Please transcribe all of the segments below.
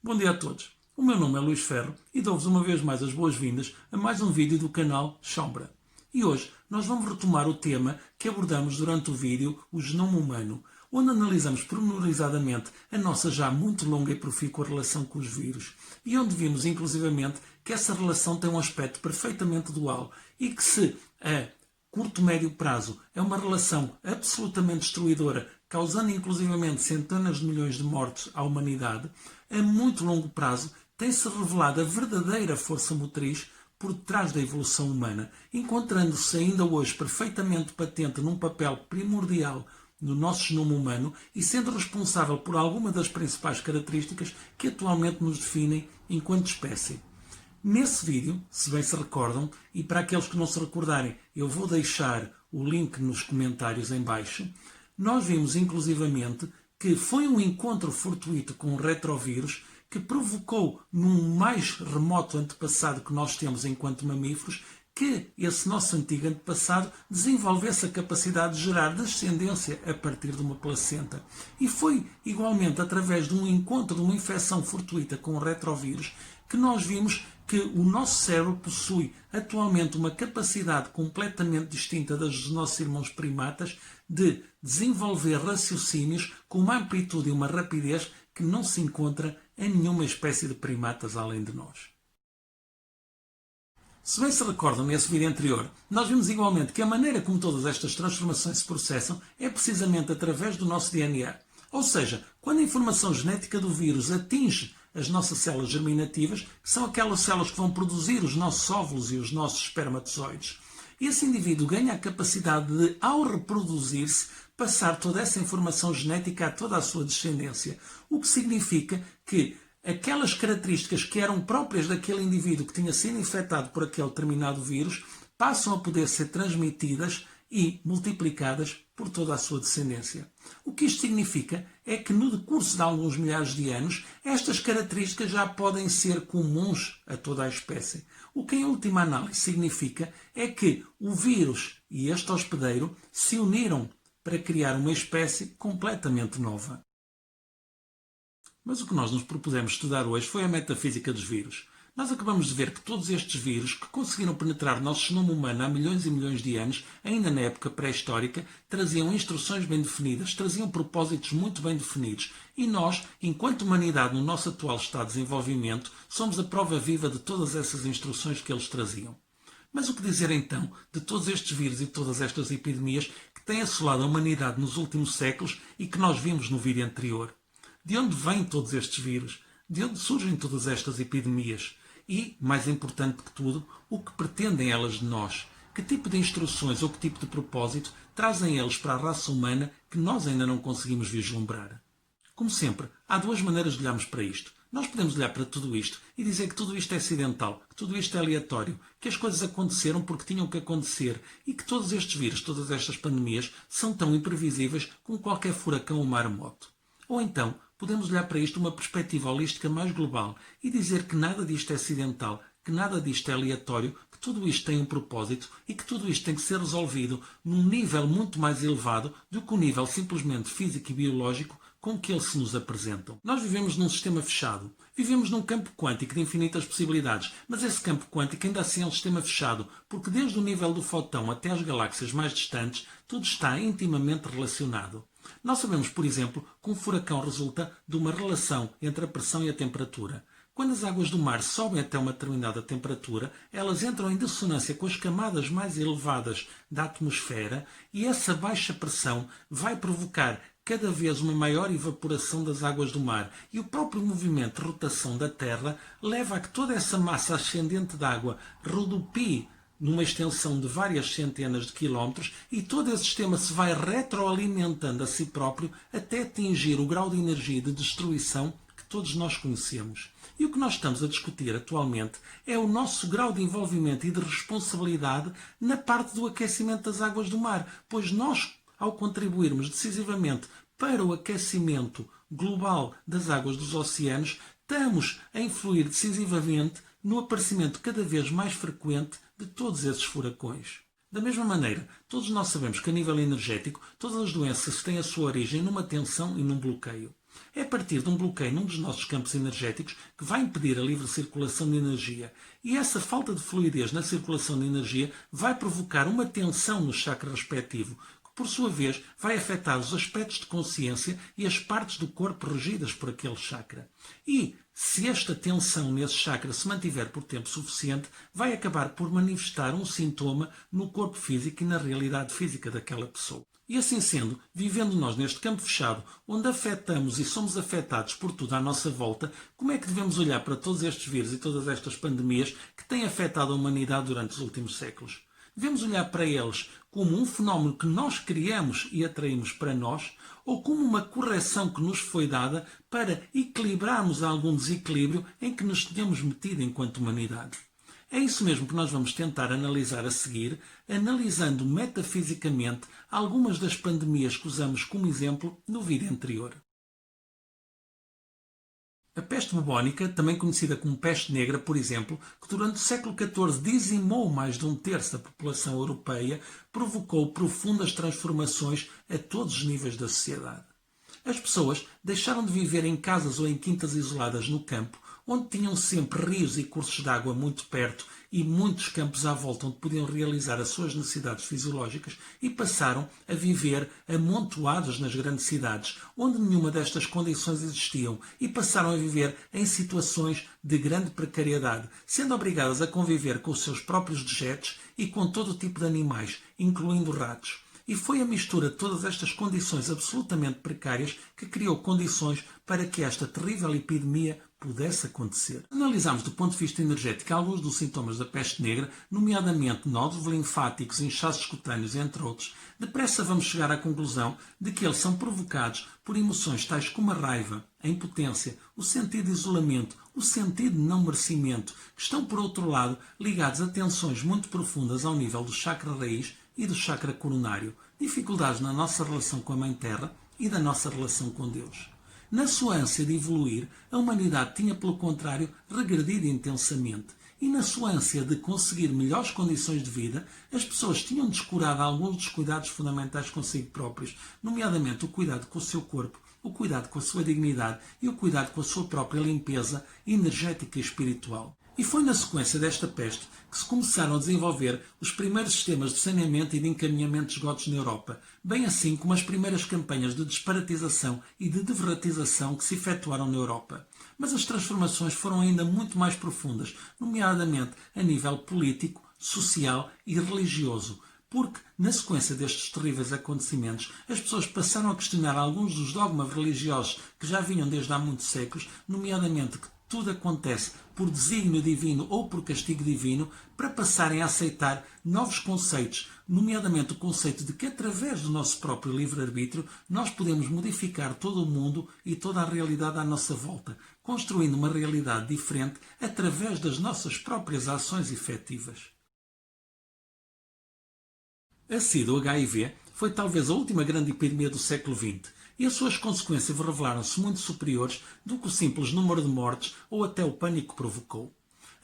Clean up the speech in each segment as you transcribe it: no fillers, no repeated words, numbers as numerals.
Bom dia a todos. O meu nome é Luís Ferro e dou-vos uma vez mais as boas-vindas a mais um vídeo do canal Sombra. E hoje nós vamos retomar o tema que abordamos durante o vídeo O Genoma Humano, onde analisamos pormenorizadamente a nossa já muito longa e profícua relação com os vírus e onde vimos inclusivamente que essa relação tem um aspecto perfeitamente dual e que se a curto-médio prazo é uma relação absolutamente destruidora, causando inclusivamente centenas de milhões de mortes à humanidade, a muito longo prazo tem-se revelado a verdadeira força motriz por detrás da evolução humana, encontrando-se ainda hoje perfeitamente patente num papel primordial no nosso genoma humano e sendo responsável por alguma das principais características que atualmente nos definem enquanto espécie. Nesse vídeo, se bem se recordam, e para aqueles que não se recordarem, eu vou deixar o link nos comentários em baixo, nós vimos inclusivamente que foi um encontro fortuito com um retrovírus que provocou num mais remoto antepassado que nós temos enquanto mamíferos que esse nosso antigo antepassado desenvolvesse a capacidade de gerar descendência a partir de uma placenta. E foi igualmente através de um encontro, de uma infecção fortuita com o retrovírus, que nós vimos que o nosso cérebro possui atualmente uma capacidade completamente distinta das dos nossos irmãos primatas de desenvolver raciocínios com uma amplitude e uma rapidez que não se encontra em nenhuma espécie de primatas além de nós. Se bem se recordam nesse vídeo anterior, nós vimos igualmente que a maneira como todas estas transformações se processam é precisamente através do nosso DNA. Ou seja, quando a informação genética do vírus atinge as nossas células germinativas, que são aquelas células que vão produzir os nossos óvulos e os nossos espermatozoides, esse indivíduo ganha a capacidade de, ao reproduzir-se, passar toda essa informação genética a toda a sua descendência. O que significa que aquelas características que eram próprias daquele indivíduo que tinha sido infectado por aquele determinado vírus passam a poder ser transmitidas e multiplicadas por toda a sua descendência. O que isto significa é que no decurso de alguns milhares de anos, estas características já podem ser comuns a toda a espécie. O que em última análise significa é que o vírus e este hospedeiro se uniram para criar uma espécie completamente nova. Mas o que nós nos propusemos estudar hoje foi a metafísica dos vírus. Nós acabamos de ver que todos estes vírus que conseguiram penetrar o nosso genoma humano há milhões e milhões de anos, ainda na época pré-histórica, traziam instruções bem definidas, traziam propósitos muito bem definidos. E nós, enquanto humanidade no nosso atual estado de desenvolvimento, somos a prova viva de todas essas instruções que eles traziam. Mas o que dizer então de todos estes vírus e todas estas epidemias que têm assolado a humanidade nos últimos séculos e que nós vimos no vídeo anterior? De onde vêm todos estes vírus? De onde surgem todas estas epidemias? E, mais importante que tudo, o que pretendem elas de nós? Que tipo de instruções ou que tipo de propósito trazem eles para a raça humana que nós ainda não conseguimos vislumbrar? Como sempre, há duas maneiras de olharmos para isto. Nós podemos olhar para tudo isto e dizer que tudo isto é acidental, que tudo isto é aleatório, que as coisas aconteceram porque tinham que acontecer e que todos estes vírus, todas estas pandemias, são tão imprevisíveis como qualquer furacão ou maremoto. Ou então, podemos olhar para isto de uma perspectiva holística mais global e dizer que nada disto é acidental, que nada disto é aleatório, que tudo isto tem um propósito e que tudo isto tem que ser resolvido num nível muito mais elevado do que o nível simplesmente físico e biológico com que eles se nos apresentam. Nós vivemos num sistema fechado. Vivemos num campo quântico de infinitas possibilidades, mas esse campo quântico ainda assim é um sistema fechado, porque desde o nível do fóton até as galáxias mais distantes, tudo está intimamente relacionado. Nós sabemos, por exemplo, que um furacão resulta de uma relação entre a pressão e a temperatura. Quando as águas do mar sobem até uma determinada temperatura, elas entram em dissonância com as camadas mais elevadas da atmosfera e essa baixa pressão vai provocar cada vez uma maior evaporação das águas do mar e o próprio movimento de rotação da Terra leva a que toda essa massa ascendente de água rodopie numa extensão de várias centenas de quilómetros e todo esse sistema se vai retroalimentando a si próprio até atingir o grau de energia e de destruição que todos nós conhecemos. E o que nós estamos a discutir atualmente é o nosso grau de envolvimento e de responsabilidade na parte do aquecimento das águas do mar, pois nós, ao contribuirmos decisivamente para o aquecimento global das águas dos oceanos, estamos a influir decisivamente no aparecimento cada vez mais frequente de todos esses furacões. Da mesma maneira, todos nós sabemos que a nível energético, todas as doenças têm a sua origem numa tensão e num bloqueio. É a partir de um bloqueio num dos nossos campos energéticos que vai impedir a livre circulação de energia. E essa falta de fluidez na circulação de energia vai provocar uma tensão no chakra respectivo, que por sua vez vai afetar os aspectos de consciência e as partes do corpo regidas por aquele chakra. E, se esta tensão nesse chakra se mantiver por tempo suficiente, vai acabar por manifestar um sintoma no corpo físico e na realidade física daquela pessoa. E assim sendo, vivendo nós neste campo fechado, onde afetamos e somos afetados por tudo à nossa volta, como é que devemos olhar para todos estes vírus e todas estas pandemias que têm afetado a humanidade durante os últimos séculos? Devemos olhar para eles como um fenómeno que nós criamos e atraímos para nós, ou como uma correção que nos foi dada para equilibrarmos algum desequilíbrio em que nos tínhamos metido enquanto humanidade? É isso mesmo que nós vamos tentar analisar a seguir, analisando metafisicamente algumas das pandemias que usamos como exemplo no vídeo anterior. A peste bubónica, também conhecida como peste negra, por exemplo, que durante o século XIV dizimou mais de um terço da população europeia, provocou profundas transformações a todos os níveis da sociedade. As pessoas deixaram de viver em casas ou em quintas isoladas no campo, onde tinham sempre rios e cursos de água muito perto e muitos campos à volta onde podiam realizar as suas necessidades fisiológicas, e passaram a viver amontoados nas grandes cidades, onde nenhuma destas condições existiam, e passaram a viver em situações de grande precariedade, sendo obrigadas a conviver com os seus próprios dejetos e com todo o tipo de animais, incluindo ratos. E foi a mistura de todas estas condições absolutamente precárias que criou condições para que esta terrível epidemia pudesse acontecer. Analisamos do ponto de vista energético alguns dos sintomas da peste negra, nomeadamente nódulos linfáticos, inchaços cutâneos, entre outros. Depressa vamos chegar à conclusão de que eles são provocados por emoções tais como a raiva, a impotência, o sentido de isolamento, o sentido de não merecimento, que estão, por outro lado, ligados a tensões muito profundas ao nível do chakra raiz e do chakra coronário, dificuldades na nossa relação com a Mãe Terra e da nossa relação com Deus. Na sua ânsia de evoluir, a humanidade tinha, pelo contrário, regredido intensamente. E na sua ânsia de conseguir melhores condições de vida, as pessoas tinham descurado alguns dos cuidados fundamentais consigo próprios, nomeadamente o cuidado com o seu corpo, o cuidado com a sua dignidade e o cuidado com a sua própria limpeza energética e espiritual. E foi na sequência desta peste que se começaram a desenvolver os primeiros sistemas de saneamento e de encaminhamento de esgotos na Europa, bem assim como as primeiras campanhas de desparatização e de deveratização que se efetuaram na Europa. Mas as transformações foram ainda muito mais profundas, nomeadamente a nível político, social e religioso, porque, na sequência destes terríveis acontecimentos, as pessoas passaram a questionar alguns dos dogmas religiosos que já vinham desde há muitos séculos, nomeadamente que tudo acontece por desígnio divino ou por castigo divino, para passarem a aceitar novos conceitos, nomeadamente o conceito de que, através do nosso próprio livre-arbítrio, nós podemos modificar todo o mundo e toda a realidade à nossa volta, construindo uma realidade diferente através das nossas próprias ações efetivas. A SIDA, o HIV, foi talvez a última grande epidemia do século XX, e as suas consequências revelaram-se muito superiores do que o simples número de mortes ou até o pânico provocou.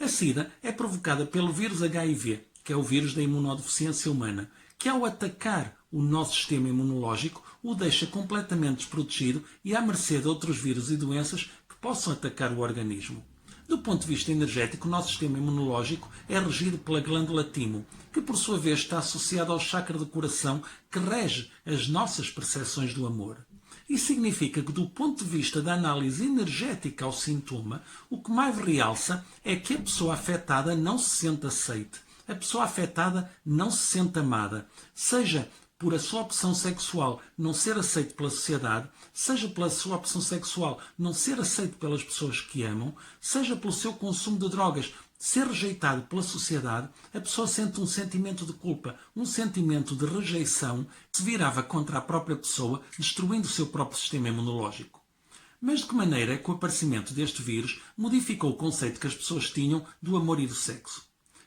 A SIDA é provocada pelo vírus HIV, que é o vírus da imunodeficiência humana, que ao atacar o nosso sistema imunológico o deixa completamente desprotegido e à mercê de outros vírus e doenças que possam atacar o organismo. Do ponto de vista energético, o nosso sistema imunológico é regido pela glândula timo, que por sua vez está associada ao chakra do coração, que rege as nossas percepções do amor. Isso significa que, do ponto de vista da análise energética ao sintoma, o que mais realça é que a pessoa afetada não se sente aceite. A pessoa afetada não se sente amada, seja por a sua opção sexual não ser aceito pela sociedade, seja pela sua opção sexual não ser aceito pelas pessoas que amam, seja pelo seu consumo de drogas ser rejeitado pela sociedade, a pessoa sente um sentimento de culpa, um sentimento de rejeição que se virava contra a própria pessoa, destruindo o seu próprio sistema imunológico. Mas de que maneira é que o aparecimento deste vírus modificou o conceito que as pessoas tinham do amor e do sexo?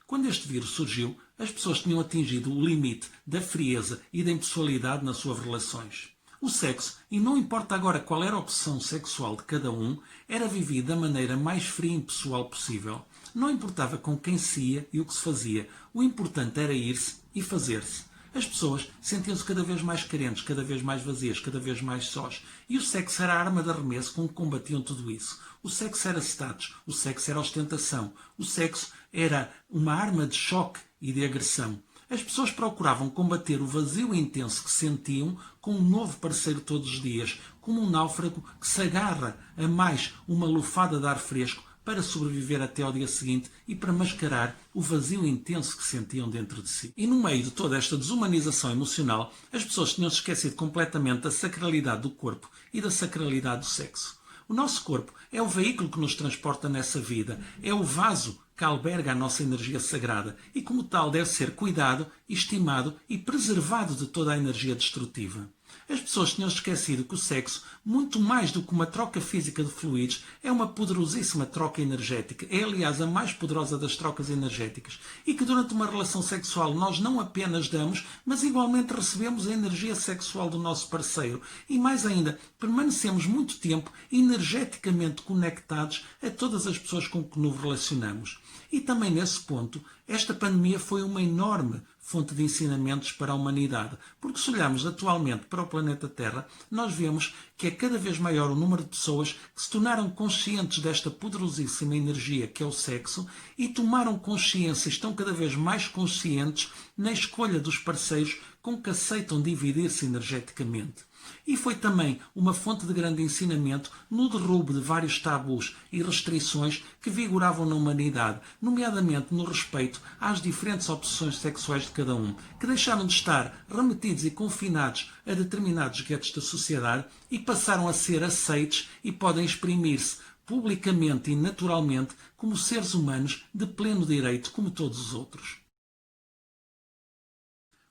Quando este vírus surgiu, as pessoas tinham atingido o limite da frieza e da impessoalidade nas suas relações. O sexo, e não importa agora qual era a opção sexual de cada um, era vivido da maneira mais fria e impessoal possível. Não importava com quem se ia e o que se fazia. O importante era ir-se e fazer-se. As pessoas sentiam-se cada vez mais carentes, cada vez mais vazias, cada vez mais sós. E o sexo era a arma de arremesso com que combatiam tudo isso. O sexo era status, o sexo era ostentação, o sexo era uma arma de choque e de agressão. As pessoas procuravam combater o vazio intenso que sentiam com um novo parceiro todos os dias, como um náufrago que se agarra a mais uma lufada de ar fresco para sobreviver até ao dia seguinte e para mascarar o vazio intenso que sentiam dentro de si. E no meio de toda esta desumanização emocional, as pessoas tinham-se esquecido completamente da sacralidade do corpo e da sacralidade do sexo. O nosso corpo é o veículo que nos transporta nessa vida, é o vaso que alberga a nossa energia sagrada e, como tal, deve ser cuidado, estimado e preservado de toda a energia destrutiva. As pessoas tinham esquecido que o sexo, muito mais do que uma troca física de fluidos, é uma poderosíssima troca energética. É, aliás, a mais poderosa das trocas energéticas. E que durante uma relação sexual nós não apenas damos, mas igualmente recebemos a energia sexual do nosso parceiro. E mais ainda, permanecemos muito tempo energeticamente conectados a todas as pessoas com que nos relacionamos. E também nesse ponto, esta pandemia foi uma enorme fonte de ensinamentos para a humanidade. Porque se olharmos atualmente para o planeta Terra, nós vemos que é cada vez maior o número de pessoas que se tornaram conscientes desta poderosíssima energia que é o sexo e tomaram consciência, estão cada vez mais conscientes na escolha dos parceiros com que aceitam dividir-se energeticamente. E foi também uma fonte de grande ensinamento no derrubo de vários tabus e restrições que vigoravam na humanidade, nomeadamente no respeito às diferentes opções sexuais de cada um, que deixaram de estar remetidos e confinados a determinados guetos da sociedade e passaram a ser aceitos e podem exprimir-se publicamente e naturalmente como seres humanos de pleno direito como todos os outros.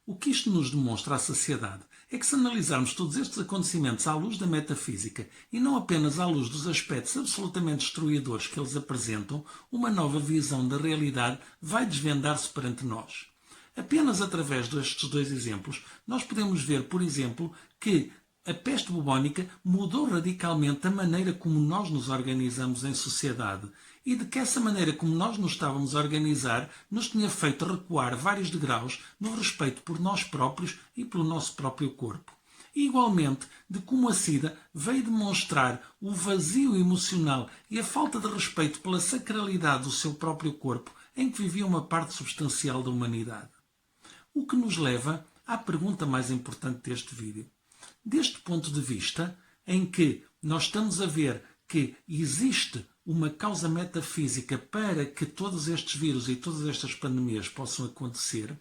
O que isto nos demonstra à sociedade é que, se analisarmos todos estes acontecimentos à luz da metafísica e não apenas à luz dos aspectos absolutamente destruidores que eles apresentam, uma nova visão da realidade vai desvendar-se perante nós. Apenas através destes dois exemplos, nós podemos ver, por exemplo, que a peste bubónica mudou radicalmente a maneira como nós nos organizamos em sociedade e de que essa maneira como nós nos estávamos a organizar nos tinha feito recuar vários degraus no respeito por nós próprios e pelo nosso próprio corpo. E, igualmente, de como a SIDA veio demonstrar o vazio emocional e a falta de respeito pela sacralidade do seu próprio corpo em que vivia uma parte substancial da humanidade. O que nos leva à pergunta mais importante deste vídeo. Deste ponto de vista, em que nós estamos a ver que existe uma causa metafísica para que todos estes vírus e todas estas pandemias possam acontecer,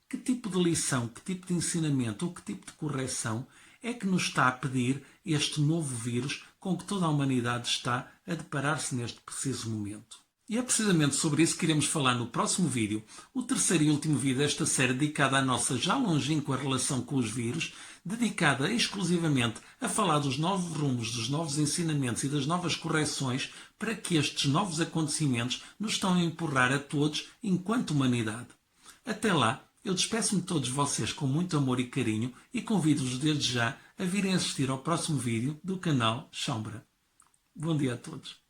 que tipo de lição, que tipo de ensinamento ou que tipo de correção é que nos está a pedir este novo vírus com que toda a humanidade está a deparar-se neste preciso momento? E é precisamente sobre isso que iremos falar no próximo vídeo, o terceiro e último vídeo desta série dedicada à nossa já longínqua relação com os vírus, dedicada exclusivamente a falar dos novos rumos, dos novos ensinamentos e das novas correções para que estes novos acontecimentos nos estão a empurrar a todos enquanto humanidade. Até lá, eu despeço-me de todos vocês com muito amor e carinho e convido-vos desde já a virem assistir ao próximo vídeo do canal Sombra. Bom dia a todos.